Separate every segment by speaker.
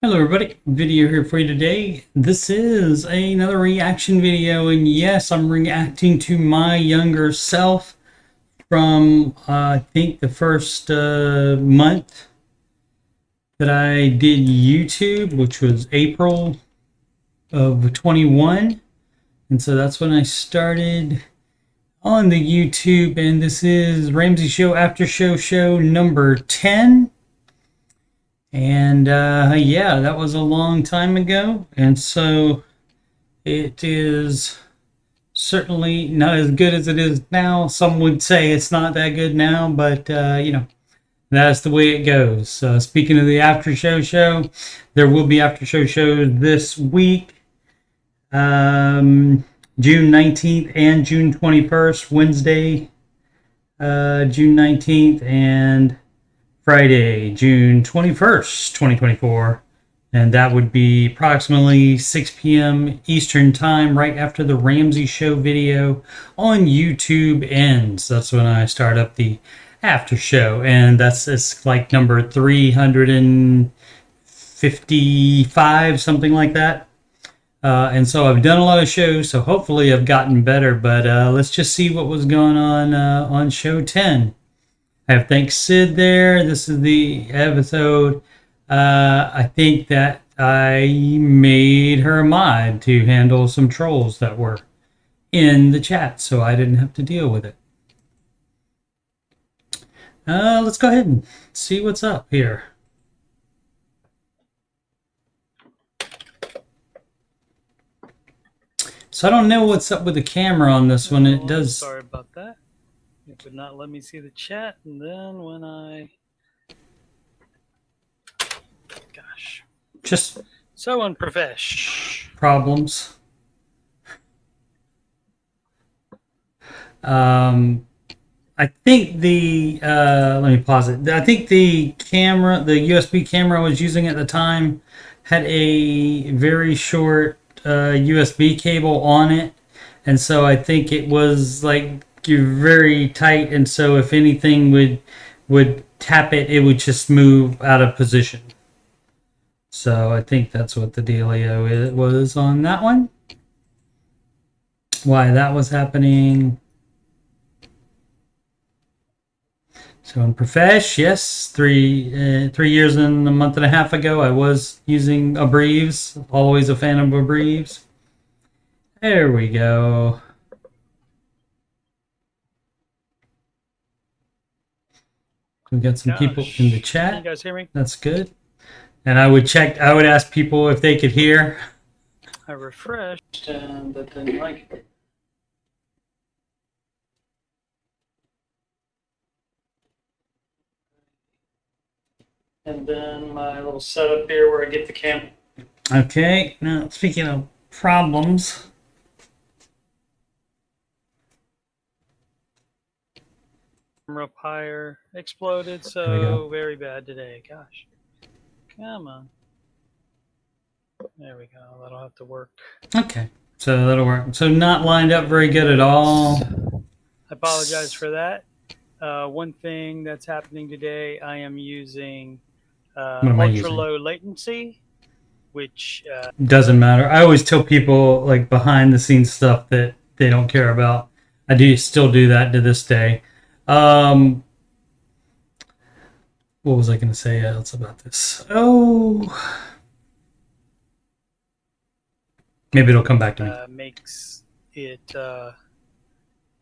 Speaker 1: Hello everybody, video here for you today. This is another reaction video, and yes, I'm reacting to my younger self from I think the first month that I did YouTube, which was April of 21. And so that's when I started on the YouTube, and this is Ramsey Show After Show number 10. And yeah, that was a long time ago, and so it is certainly not as good as it is now. Some would say it's not that good now, but you know, that's the way it goes. Speaking of the after show, there will be after shows this week, June 19th and June 21st, Wednesday, June 19th, and Friday, June 21st, 2024, and that would be approximately 6 p.m. Eastern Time, right after the Ramsey Show video on YouTube ends. That's when I start up the after show, and it's like number 355, something like that. And so I've done a lot of shows, so hopefully I've gotten better, but let's just see what was going on show 10. I have Thanks Sid there. This is the episode. I think that I made her a mod to handle some trolls that were in the chat, so I didn't have to deal with it. Let's go ahead and see what's up here. So I don't know what's up with the camera on this one. It does.
Speaker 2: Sorry about that. It would not let me see the chat, and then when I... Gosh.
Speaker 1: Just
Speaker 2: so unprofesh.
Speaker 1: Problems. I think the, let me pause it. I think the camera, the USB camera I was using at the time had a very short USB cable on it. And so I think it was like, you're very tight, and so if anything would tap it, it would just move out of position. So I think that's what the dealio was on that one. Why that was happening. So in Profesh, yes, 3 years and a month and a half ago, I was using Abrives. Always a fan of Abrives. There we go. We got some people in the chat.
Speaker 2: Can you guys hear me?
Speaker 1: That's good. And I would ask people if they could hear.
Speaker 2: I refreshed,
Speaker 1: and that didn't like it. And then my little setup here where I get the camera. Okay, now speaking of problems.
Speaker 2: Camera up higher, exploded, so very bad today. Gosh. Come on. There we go. That'll have to work.
Speaker 1: Okay, so that'll work. So not lined up very good at all.
Speaker 2: I apologize for that. One thing that's happening today, I am using ultra low latency, which
Speaker 1: doesn't matter. I always tell people, like, behind the scenes stuff that they don't care about. I do still do that to this day. What was I going to say else about this? Oh, maybe it'll come back to me.
Speaker 2: Makes it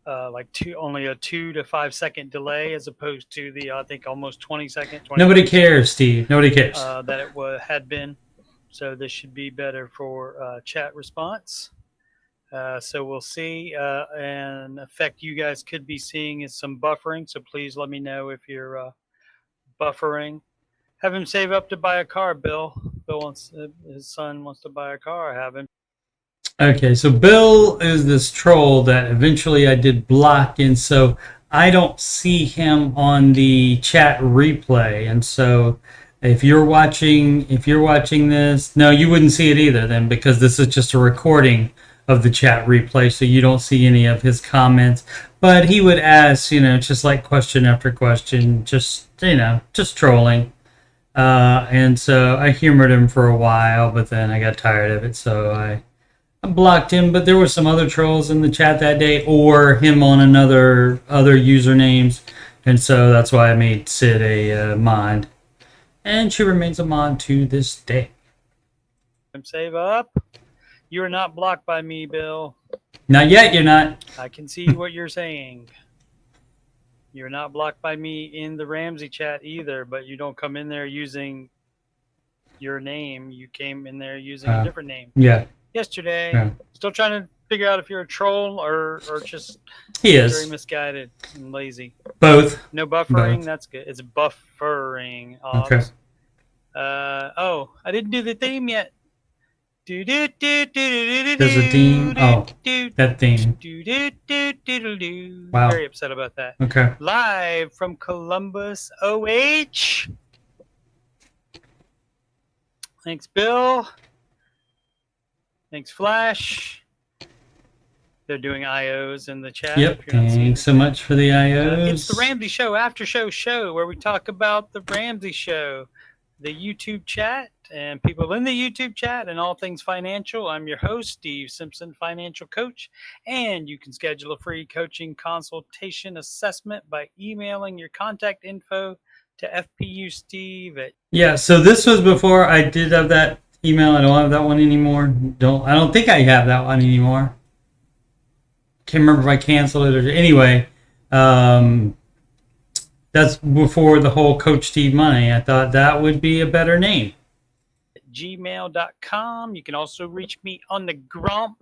Speaker 2: like only a 2 to 5 second delay, as opposed to the I think almost 20 second.
Speaker 1: Nobody cares, Steve. Nobody cares.
Speaker 2: That it had been. So this should be better for chat response. So we'll see. An effect you guys could be seeing is some buffering. So please let me know if you're buffering. Have him save up to buy a car, Bill. Bill wants, his son wants to buy a car. Have him.
Speaker 1: Okay, so Bill is this troll that eventually I did block, and so I don't see him on the chat replay. And so if you're watching this, no, you wouldn't see it either then, because this is just a recording of the chat replay, so you don't see any of his comments. But he would ask, you know, just like question after question, just, you know, just trolling. And so I humored him for a while, but then I got tired of it, so I blocked him. But there were some other trolls in the chat that day, or him on other usernames, and so that's why I made Sid a mod, and she remains a mod to this day.
Speaker 2: Save up. You are not blocked by me, Bill.
Speaker 1: Not yet, you're not.
Speaker 2: I can see what you're saying. You're not blocked by me in the Ramsey chat either, but you don't come in there using your name. You came in there using a different name.
Speaker 1: Yeah.
Speaker 2: Yesterday.
Speaker 1: Yeah.
Speaker 2: Still trying to figure out if you're a troll or just
Speaker 1: very
Speaker 2: misguided and lazy.
Speaker 1: Both.
Speaker 2: No buffering.
Speaker 1: Both.
Speaker 2: That's good. It's buffering.
Speaker 1: Okay.
Speaker 2: Oh, I didn't do the theme yet.
Speaker 1: There's a theme. Oh, that theme. Wow.
Speaker 2: Very upset about that.
Speaker 1: Okay.
Speaker 2: Live from Columbus, OH. Thanks, Bill. Thanks, Flash. They're doing IOs in the chat.
Speaker 1: Yep. Thanks so much for the IOs.
Speaker 2: It's the Ramsey Show After Show where we talk about the Ramsey Show, the YouTube chat, and people in the YouTube chat, and all things financial. I'm your host, Steve Simpson, financial coach, and you can schedule a free coaching consultation assessment by emailing your contact info to fpusteve.
Speaker 1: Yeah. So this was before I did have that email. I don't have that one anymore. I don't think I have that one anymore. Can't remember if I canceled it or anyway. That's before the whole Coach Steve Money. I thought that would be a better name.
Speaker 2: gmail.com. You can also reach me on the Grump.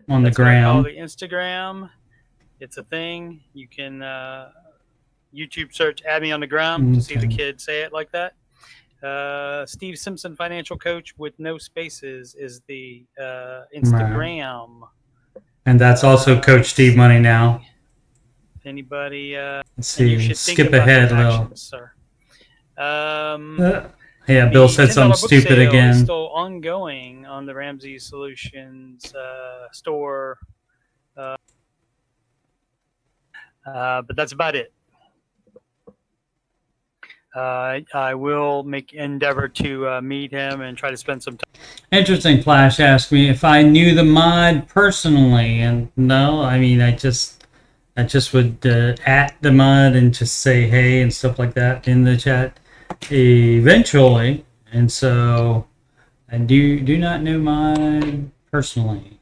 Speaker 1: On the gram.
Speaker 2: The Instagram. It's a thing. You can YouTube search "Add Me on the Gram" to see the kids say it like that. Steve Simpson, financial coach with no spaces, is the Instagram.
Speaker 1: And that's also Coach Steve Money now.
Speaker 2: If anybody,
Speaker 1: let's see. Skip ahead a little.
Speaker 2: Sir.
Speaker 1: Yeah, Bill said something stupid again.
Speaker 2: Is still ongoing on the Ramsey Solutions store, but that's about it. I will make endeavor to meet him and try to spend some time.
Speaker 1: Interesting. Flash asked me if I knew the mod personally, and no, I mean I just would at the mod and just say hey and stuff like that in the chat eventually, and so I do not know mod personally.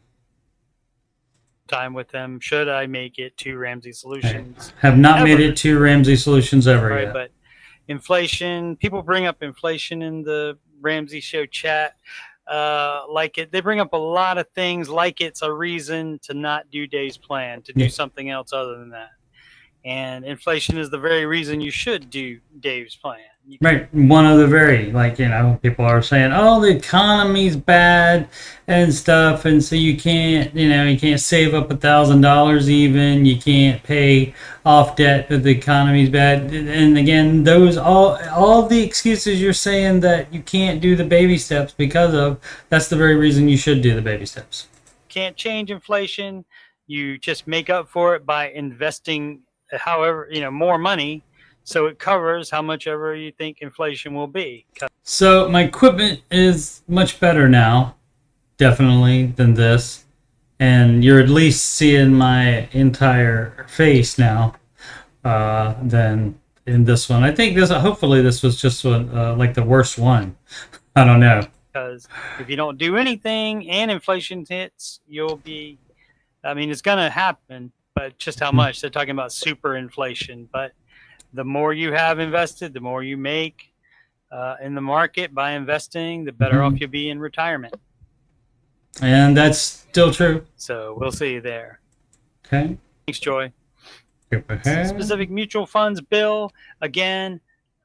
Speaker 2: Time with them should I make it to Ramsey Solutions.
Speaker 1: Have not made it to Ramsey Solutions ever yet.
Speaker 2: But inflation, people bring up inflation in the Ramsey Show chat. They bring up a lot of things like it's a reason to not do Dave's plan, to do something else other than that. And inflation is the very reason you should do Dave's plan.
Speaker 1: Right. One of the very, people are saying, oh, the economy's bad and stuff, and so you can't save up $1,000 even. You can't pay off debt if the economy's bad. And again, those all the excuses you're saying that you can't do the baby steps because of, that's the very reason you should do the baby steps.
Speaker 2: Can't change inflation. You just make up for it by investing however, more money, so it covers how much ever you think inflation will be.
Speaker 1: So my equipment is much better now, definitely, than this. And you're at least seeing my entire face now than in this one. I think hopefully this was just like the worst one. I don't know.
Speaker 2: Because if you don't do anything and inflation hits, you'll be, it's going to happen, but just how much. They're talking about super inflation, but the more you have invested, the more you make in the market by investing, the better off you'll be in retirement.
Speaker 1: And that's still true.
Speaker 2: So we'll see you there.
Speaker 1: Okay.
Speaker 2: Thanks, Joy. Specific mutual funds, Bill. Again,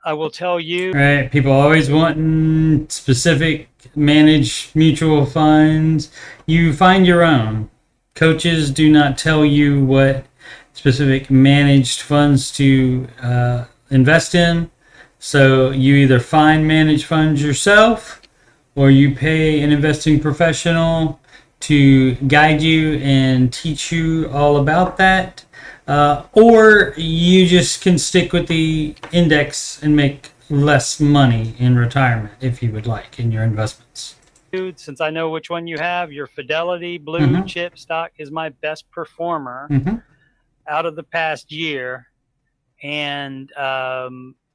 Speaker 2: I will tell you.
Speaker 1: Right. People always wanting specific managed mutual funds. You find your own. Coaches do not tell you what specific managed funds to invest in. So you either find managed funds yourself, or you pay an investing professional to guide you and teach you all about that. Or you just can stick with the index and make less money in retirement if you would like in your investments.
Speaker 2: Since I know which one you have, your Fidelity blue chip stock is my best performer out of the past year, and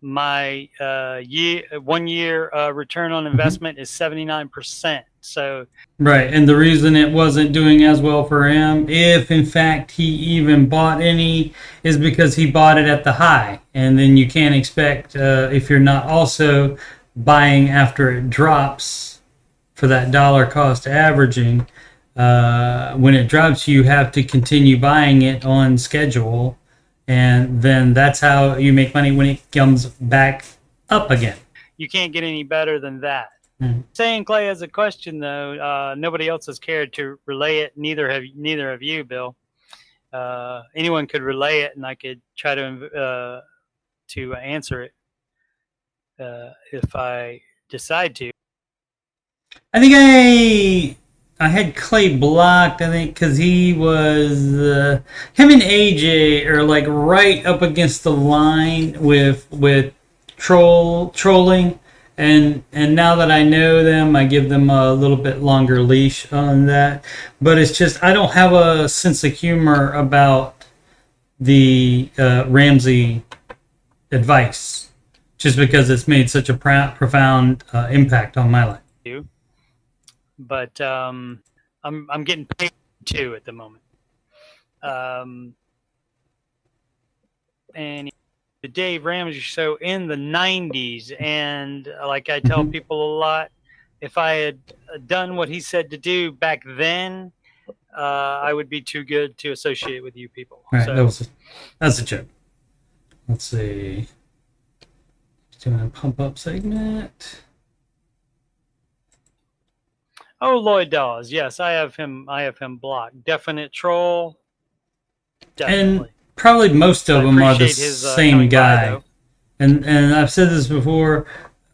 Speaker 2: my 1 year return on investment is 79%. So
Speaker 1: right, and the reason it wasn't doing as well for him, if in fact he even bought any, is because he bought it at the high, and then you can't expect if you're not also buying after it drops for that dollar cost averaging. When it drops, you have to continue buying it on schedule, and then that's how you make money when it comes back up again.
Speaker 2: You can't get any better than that. Saying Clay has a question though. Nobody else has cared to relay it. Neither of you, Bill. Anyone could relay it, and I could try to answer it if I decide to.
Speaker 1: I think I had Clay blocked. I think because he was him and AJ are like right up against the line with trolling. And now that I know them, I give them a little bit longer leash on that. But it's just I don't have a sense of humor about the Ramsey advice, just because it's made such a profound impact on my life.
Speaker 2: But I'm getting paid too at the moment. And the Dave Ramsey show in the 90s, and like I tell people a lot, if I had done what he said to do back then, I would be too good to associate with you people.
Speaker 1: Right,
Speaker 2: so,
Speaker 1: that's a joke. Let's see. Doing a pump up segment.
Speaker 2: Oh, Lloyd Dawes. Yes, I have him blocked. Definite troll. Definitely.
Speaker 1: And probably most of them are the same guy. And I've said this before.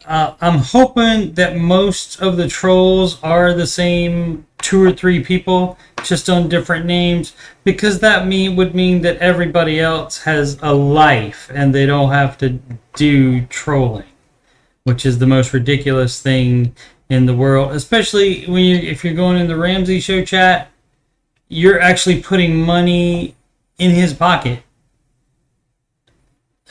Speaker 1: I'm hoping that most of the trolls are the same 2 or 3 people, just on different names, because that would mean that everybody else has a life and they don't have to do trolling, which is the most ridiculous thing in the world. Especially if you're going in the Ramsey show chat, you're actually putting money in his pocket.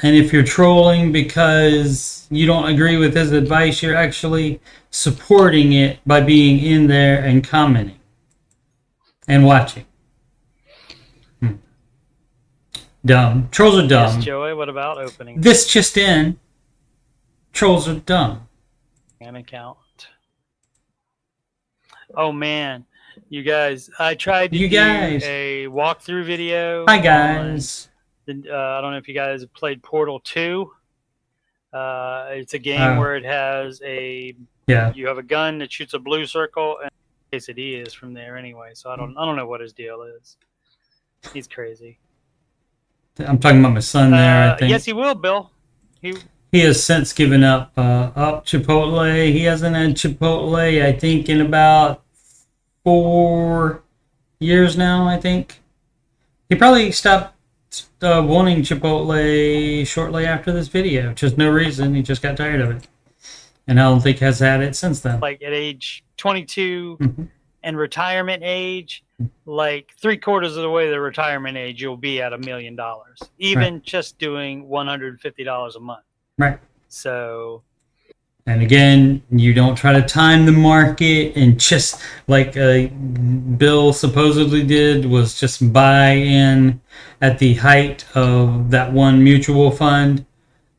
Speaker 1: And if you're trolling because you don't agree with his advice, you're actually supporting it by being in there and commenting and watching. Dumb. Trolls are dumb.
Speaker 2: Yes, Joey, what about opening?
Speaker 1: This just in. Trolls are dumb.
Speaker 2: An account. Oh, man. You guys, I tried to do a walkthrough video.
Speaker 1: Hi, guys.
Speaker 2: I don't know if you guys have played Portal 2. It's a game where it has you have a gun that shoots a blue circle, and quesadilla is from there anyway. So I don't know what his deal is. He's crazy.
Speaker 1: I'm talking about my son there, I think.
Speaker 2: Yes, he will, Bill.
Speaker 1: He has since given up Chipotle. He hasn't had Chipotle, I think, in about 4 years now, I think. He probably stopped wanting Chipotle shortly after this video. Just no reason. He just got tired of it. And I don't think has had it since then.
Speaker 2: Like at age 22 and retirement age, like 3/4 of the way to the retirement age, you'll be at $1 million. Even just doing $150 a month.
Speaker 1: Right.
Speaker 2: So...
Speaker 1: And again, you don't try to time the market and just like Bill supposedly did, was just buy in at the height of that one mutual fund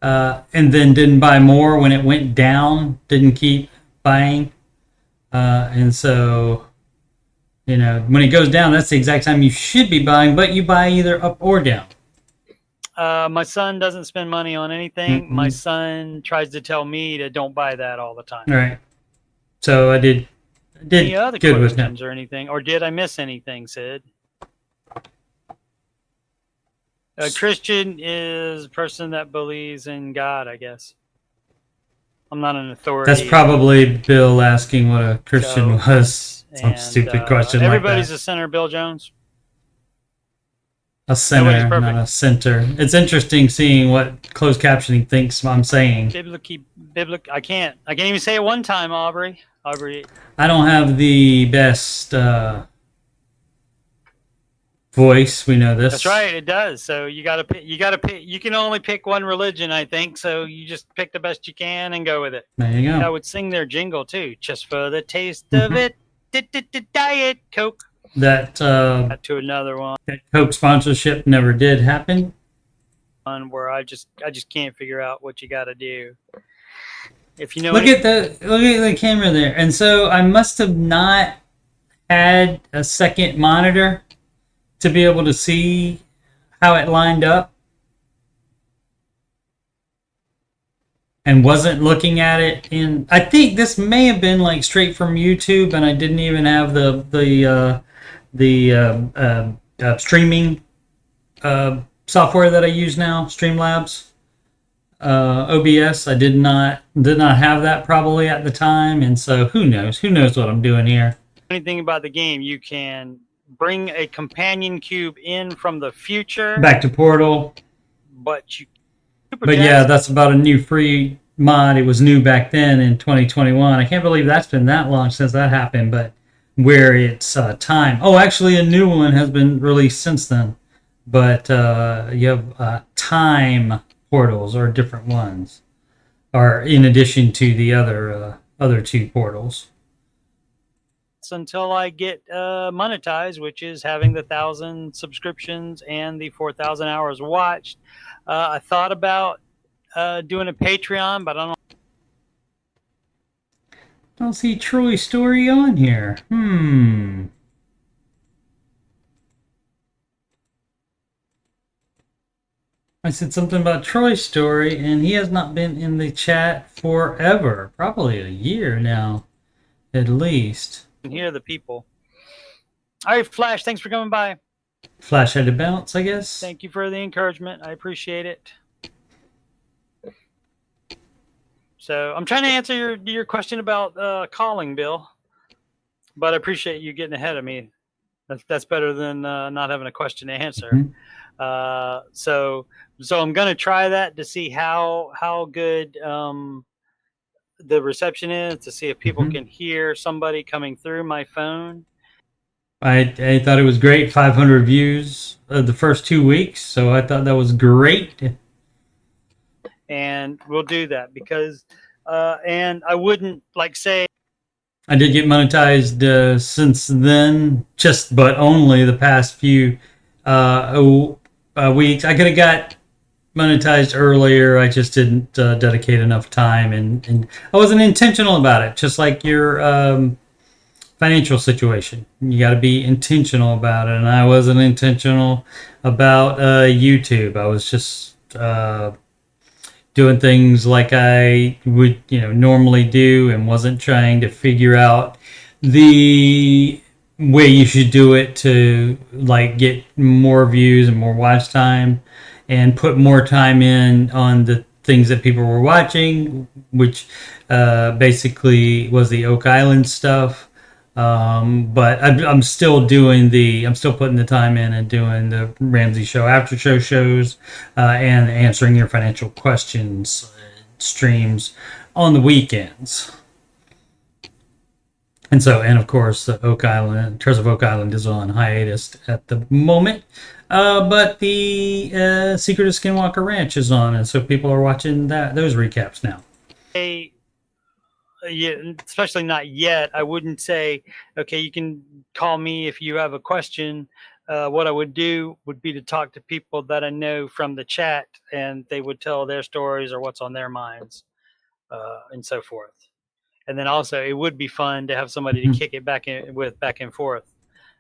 Speaker 1: and then didn't buy more when it went down, didn't keep buying. And so, when it goes down, that's the exact time you should be buying, but you buy either up or down.
Speaker 2: My son doesn't spend money on anything. My son tries to tell me to don't buy that all the time.
Speaker 1: Right. So I did
Speaker 2: any other
Speaker 1: good with
Speaker 2: questions or anything? Or did I miss anything, Sid? A Christian is a person that believes in God, I guess. I'm not an authority.
Speaker 1: That's probably Bill asking what a Christian was. Some stupid question
Speaker 2: everybody's
Speaker 1: like that.
Speaker 2: a sinner, Bill Jones.
Speaker 1: A
Speaker 2: Nobody's
Speaker 1: center,
Speaker 2: perfect.
Speaker 1: not a center. It's interesting seeing what closed captioning thinks I'm saying.
Speaker 2: I can't even say it one time, Aubrey.
Speaker 1: I don't have the best voice. We know this.
Speaker 2: That's right, it does. So you gotta pick. You can only pick one religion, I think. So you just pick the best you can and go with it.
Speaker 1: There you go.
Speaker 2: I would sing their jingle too, just for the taste of it. Diet Coke.
Speaker 1: That
Speaker 2: To another one.
Speaker 1: That Coke sponsorship never did happen.
Speaker 2: Where I just can't figure out what you got to do. If you know,
Speaker 1: look at the camera there, and so I must have not had a second monitor to be able to see how it lined up, and wasn't looking at it in. I think this may have been like straight from YouTube, and I didn't even have the streaming software that I use now, Streamlabs. OBS. I did not have that probably at the time, and so who knows what I'm doing here.
Speaker 2: Anything about the game, you can bring a companion cube in from the future
Speaker 1: back to Portal,
Speaker 2: but
Speaker 1: yeah, that's about a new free mod. It was new back then in 2021. I can't believe that's been that long since that happened, but where it's time. Oh, actually a new one has been released since then, but you have time portals or different ones, or in addition to the other two portals.
Speaker 2: Until I get monetized, which is having the 1,000 subscriptions and the 4,000 hours watched. I thought about doing a Patreon, but I
Speaker 1: don't see Troy's story on here. I said something about Troy's story, and he has not been in the chat forever. Probably a year now, at least.
Speaker 2: can hear the people. All right, Flash, thanks for coming by.
Speaker 1: Flash had to bounce, I guess.
Speaker 2: Thank you for the encouragement. I appreciate it. So I'm trying to answer your question about calling, Bill, but I appreciate you getting ahead of me. That's better than not having a question to answer. So I'm going to try that to see how good the reception is, to see if people can hear somebody coming through my phone.
Speaker 1: I thought it was great. 500 views the first 2 weeks, so I thought that was great.
Speaker 2: And we'll do that because, and I wouldn't say.
Speaker 1: I did get monetized since then, but only the past few weeks. I could have got monetized earlier. I just didn't dedicate enough time, and I wasn't intentional about it. Just like your financial situation, you got to be intentional about it, and I wasn't intentional about YouTube. I was just doing things like I would normally do, and wasn't trying to figure out the way you should do it to get more views and more watch time and put more time in on the things that people were watching, which basically was the Oak Island stuff. But I'm still putting the time in and doing the Ramsey show, after show shows, and answering your financial questions streams on the weekends. And of course, Treasure of Oak Island is on hiatus at the moment. But the Secret of Skinwalker Ranch is on, and so people are watching those recaps now.
Speaker 2: Yeah, especially not yet. I wouldn't say, okay, you can call me if you have a question. What I would do would be to talk to people that I know from the chat, and they would tell their stories or what's on their minds, and so forth. And then also, it would be fun to have somebody to kick it back and forth.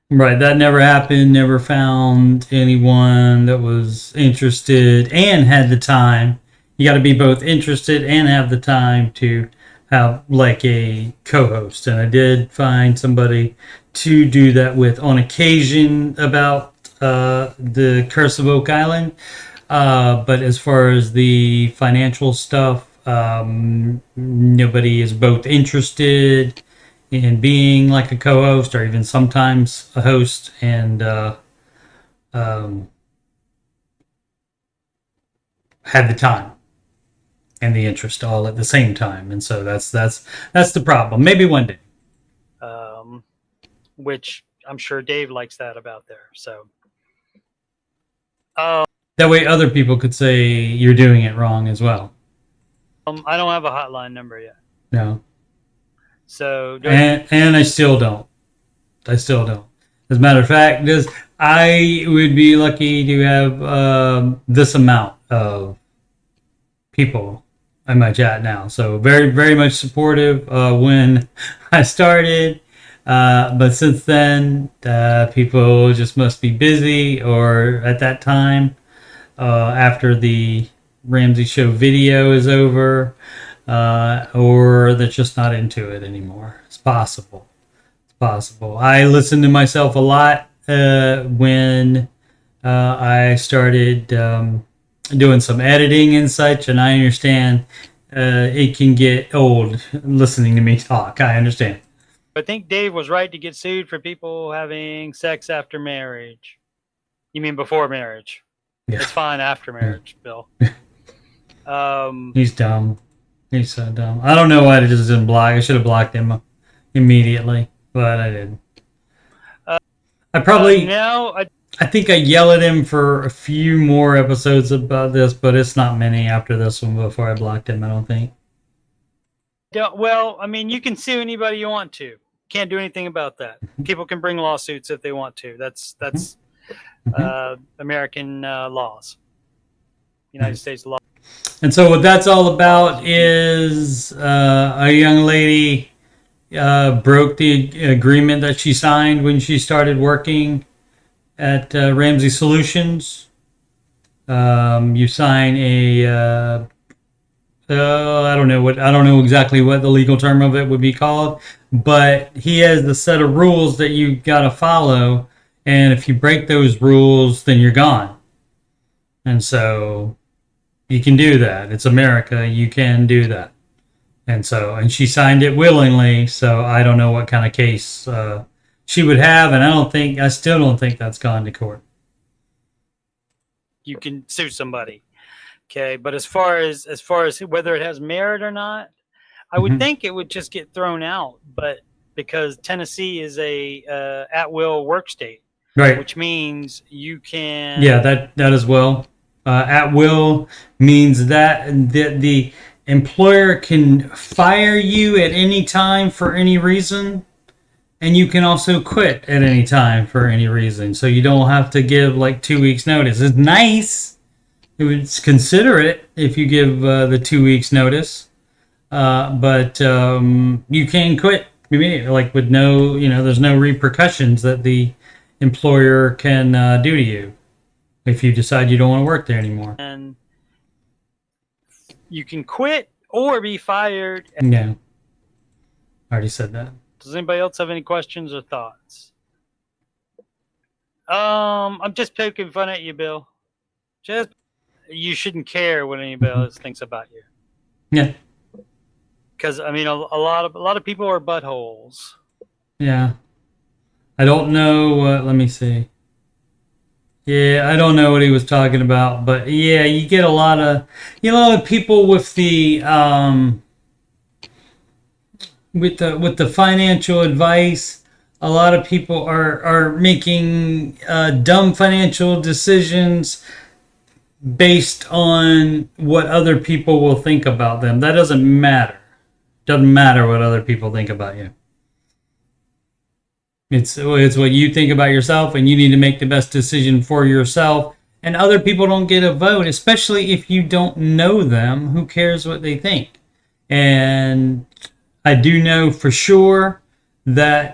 Speaker 1: Right, that never happened. Never found anyone that was interested and had the time. You got to be both interested and have the time to have a co-host, and I did find somebody to do that with on occasion about the Curse of Oak Island, but as far as the financial stuff, nobody is both interested in being a co-host or even sometimes a host, and had the time and the interest all at the same time, and so that's the problem. Maybe one day.
Speaker 2: Which I'm sure Dave likes that about there. So,
Speaker 1: that way other people could say you're doing it wrong as well.
Speaker 2: I don't have a hotline number yet.
Speaker 1: No.
Speaker 2: So,
Speaker 1: and I still don't. As a matter of fact, I would be lucky to have this amount of people in my chat now. So very, very much supportive when I started. But since then, people just must be busy, or at that time, after the Ramsey show video is over, or they're just not into it anymore. It's possible. I listened to myself a lot when I started doing some editing and such, and I understand it can get old listening to me talk. I understand.
Speaker 2: I think Dave was right to get sued for people having sex after marriage. You mean before marriage? Yeah. It's fine after marriage, Bill.
Speaker 1: He's dumb. He's so dumb. I don't know why I just didn't block. I should have blocked him immediately, but I didn't. I probably I think I yell at him for a few more episodes about this, but it's not many after this one before I blocked him, I don't think.
Speaker 2: Well, I mean, you can sue anybody you want to. Can't do anything about that. People can bring lawsuits if they want to. That's American laws, United States law.
Speaker 1: And so what that's all about is a young lady broke the agreement that she signed when she started working at Ramsey Solutions. You sign a I don't know exactly what the legal term of it would be called, but he has the set of rules that you got to follow, and if you break those rules, then you're gone. And so you can do that. It's America. You can do that. And she signed it willingly, so I don't know what kind of case she would have, and I still don't think that's gone to court.
Speaker 2: You can sue somebody. Okay, but as far as whether it has merit or not, I would think it would just get thrown out. But because Tennessee is a at-will work state,
Speaker 1: right,
Speaker 2: which means you can
Speaker 1: that as well. At-will means that the employer can fire you at any time for any reason, and you can also quit at any time for any reason. So you don't have to give like 2 weeks notice. It's nice. It would consider it if you give the 2 weeks notice, but you can quit immediately, like with no, there's no repercussions that the employer can do to you if you decide you don't want to work there anymore.
Speaker 2: And you can quit or be fired.
Speaker 1: Yeah, I already said that.
Speaker 2: Does anybody else have any questions or thoughts? I'm just poking fun at you, Bill. You shouldn't care what anybody else thinks about you.
Speaker 1: Yeah.
Speaker 2: Because I mean, a lot of people are buttholes.
Speaker 1: Yeah. I don't know. Let me see. Yeah, I don't know what he was talking about, but yeah, you get a lot of people with the with the financial advice. A lot of people are making dumb financial decisions based on what other people will think about them. That doesn't matter. Doesn't matter what other people think about you. It's what you think about yourself, and you need to make the best decision for yourself. And other people don't get a vote, especially if you don't know them. Who cares what they think? And I do know for sure that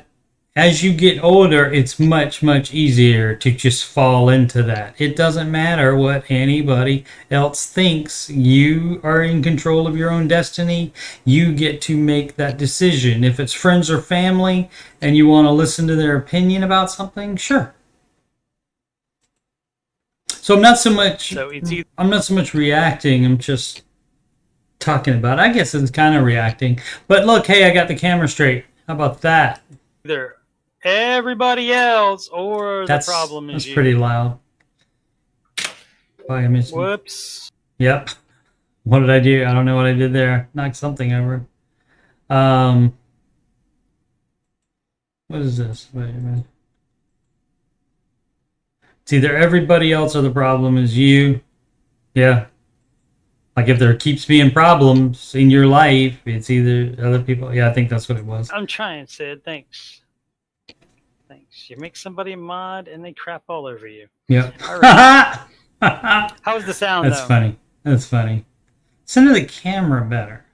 Speaker 1: as you get older, it's much, much easier to just fall into that. It doesn't matter what anybody else thinks. You are in control of your own destiny. You get to make that decision. If it's friends or family and you want to listen to their opinion about something, sure. So I'm not so much reacting. I'm just talking about it. I guess it's kind of reacting. But look, hey, I got the camera straight. How about that?
Speaker 2: Either everybody else or the problem is
Speaker 1: that's
Speaker 2: you.
Speaker 1: Pretty loud.
Speaker 2: Whoops.
Speaker 1: Yep. What did I do? I don't know what I did there. Knocked something over. What is this? Wait a minute. It's either everybody else or the problem is you. Yeah. Like if there keeps being problems in your life, it's either other people. Yeah, I think that's what it was.
Speaker 2: I'm trying, Sid. Thanks. Thanks. You make somebody a mod and they crap all over you.
Speaker 1: Yeah.
Speaker 2: All right. How's the sound,
Speaker 1: That's
Speaker 2: though?
Speaker 1: funny. That's funny. Center the camera better.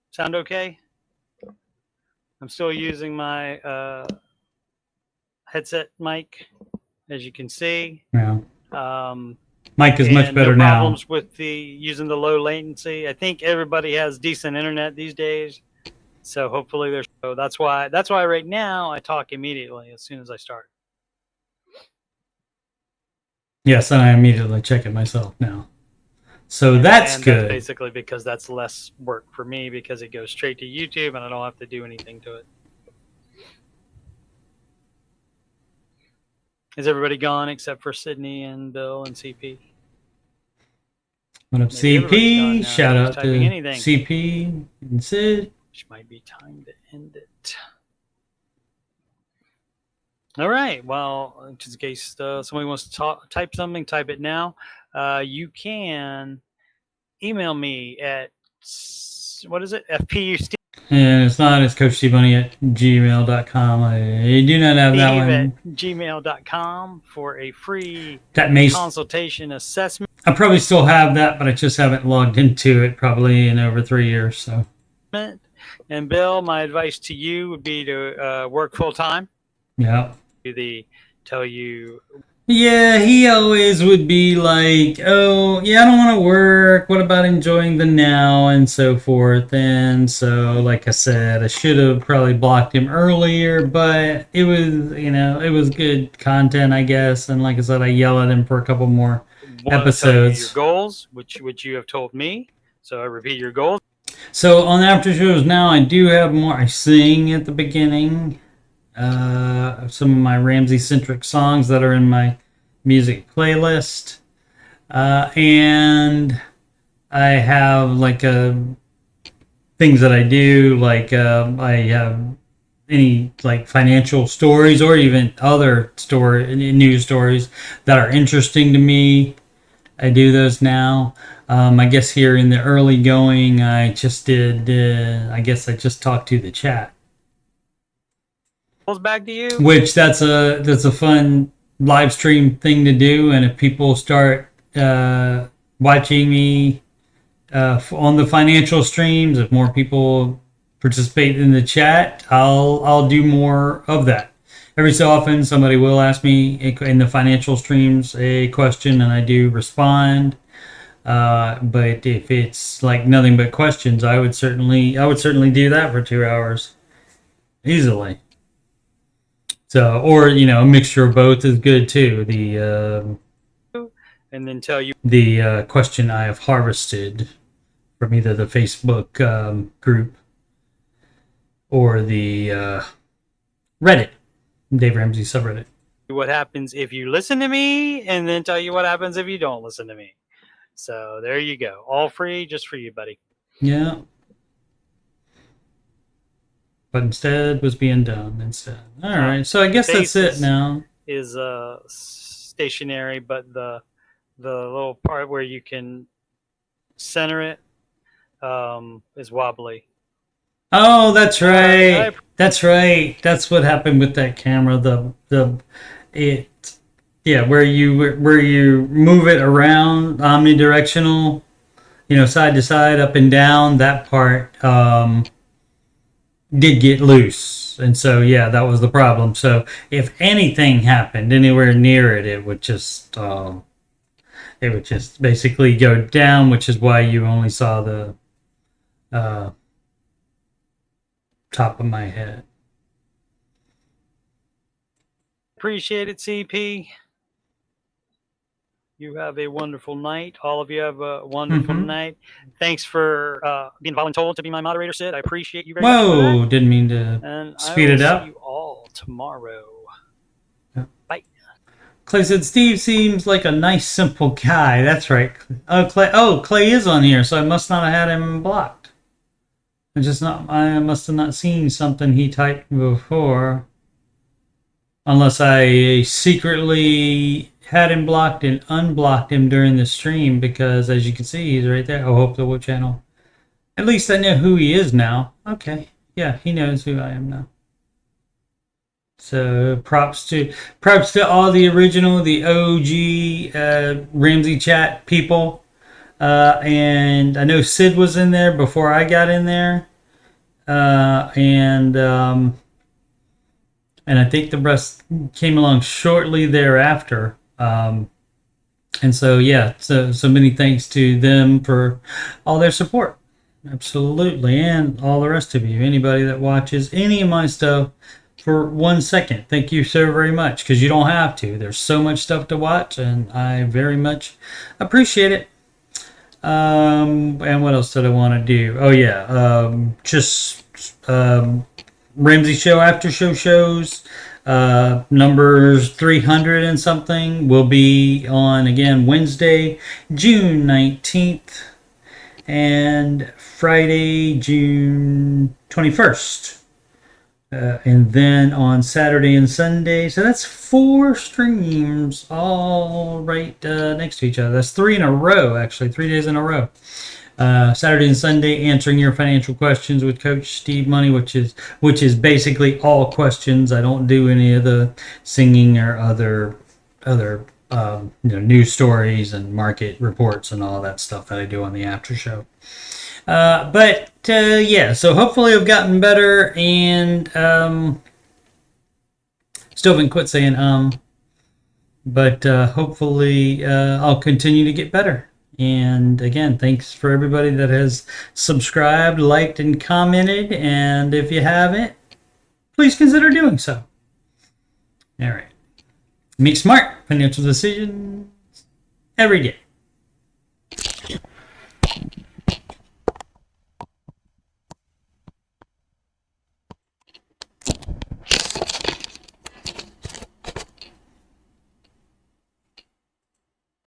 Speaker 2: Sound okay? I'm still using my headset mic, as you can see.
Speaker 1: Yeah.
Speaker 2: Um,
Speaker 1: Mike is much better
Speaker 2: no
Speaker 1: now.
Speaker 2: problems with using the low latency. I think everybody has decent internet these days, so hopefully there's. So that's why right now I talk immediately as soon as I start.
Speaker 1: Yes, and I immediately check it myself now. So that's good.
Speaker 2: That's basically because that's less work for me because it goes straight to YouTube and I don't have to do anything to it. Is everybody gone except for Sydney and Bill and CP?
Speaker 1: What up, CP? Shout out to CP and Sid.
Speaker 2: Which might be time to end it. All right. Well, just in case somebody wants to type something, type it now. You can email me at, what is it? FPU.
Speaker 1: And it's not, it's coachstevemoney@gmail.com. I do not have that one.
Speaker 2: At gmail.com for a free consultation assessment.
Speaker 1: I probably still have that, but I just haven't logged into it probably in over 3 years. So.
Speaker 2: And Bill, my advice to you would be to work full time.
Speaker 1: Yeah.
Speaker 2: Tell you.
Speaker 1: Yeah, he always would be like, oh, yeah, I don't want to work. What about enjoying the now and so forth? And so, like I said, I should have probably blocked him earlier, but it was, it was good content, I guess. And like I said, I yell at him for a couple more episodes.
Speaker 2: Your goals, which you have told me. So I repeat your goals.
Speaker 1: So on after shows now, I do have more. I sing at the beginning. Some of my Ramsey centric songs that are in my music playlist, and I have like things that I do, like I have any like financial stories or even other news stories that are interesting to me. I do those now. I guess here in the early going, I just did. I guess I just talked to the chat.
Speaker 2: Back to you.
Speaker 1: Which that's a fun live stream thing to do, and if people start watching me on the financial streams, if more people participate in the chat, I'll do more of that. Every so often, somebody will ask me in the financial streams a question, and I do respond. But if it's like nothing but questions, I would certainly do that for 2 hours easily. So, or a mixture of both is good too.
Speaker 2: And then tell you
Speaker 1: the question I have harvested from either the Facebook group or the Reddit, Dave Ramsey subreddit.
Speaker 2: What happens if you listen to me, and then tell you what happens if you don't listen to me. So there you go, all free, just for you, buddy.
Speaker 1: Yeah. But instead was being done instead. All right, so I guess that's it now.
Speaker 2: Is stationary, but the little part where you can center it is wobbly.
Speaker 1: Oh, that's right. That's right. That's what happened with that camera. Where you move it around, omnidirectional, side to side, up and down. That part did get loose, and so that was the problem. So if anything happened anywhere near it, it would just basically go down, which is why you only saw the top of my head.
Speaker 2: Appreciate it, CP. You have a wonderful night. All of you have a wonderful night. Thanks for being voluntold to be my moderator, Sid. I appreciate you very much.
Speaker 1: Whoa, didn't mean to speed it up.
Speaker 2: See you all tomorrow.
Speaker 1: Yeah.
Speaker 2: Bye.
Speaker 1: Clay said, Steve seems like a nice, simple guy. That's right. Clay is on here, so I must not have had him blocked. I must have not seen something he typed before. Unless I secretly had him blocked and unblocked him during the stream, because as you can see, he's right there. Oh, Hope the Wood channel. At least I know who he is now. Okay. Yeah, he knows who I am now. So props to all the original, the OG Ramsey chat people. And I know Sid was in there before I got in there. And I think the rest came along shortly thereafter. And so, yeah, so many thanks to them for all their support. Absolutely. And all the rest of you, anybody that watches any of my stuff for 1 second, thank you so very much, because you don't have to. There's so much stuff to watch, and I very much appreciate it. And what else did I want to do? Oh, yeah, Ramsey Show after show shows. Numbers 300 and something will be on again Wednesday, June 19th, and Friday, June 21st. And then on Saturday and Sunday. So that's 4 streams all right next to each other. That's 3 in a row, actually, 3 days in a row. Saturday and Sunday, answering your financial questions with Coach Steve Money, which is basically all questions. I don't do any of the singing or other news stories and market reports and all that stuff that I do on the after show. But yeah, so hopefully I've gotten better, and still haven't quit saying but hopefully I'll continue to get better. And again, thanks for everybody that has subscribed, liked, and commented. And if you haven't, please consider doing so. All right. Make smart financial decisions every day.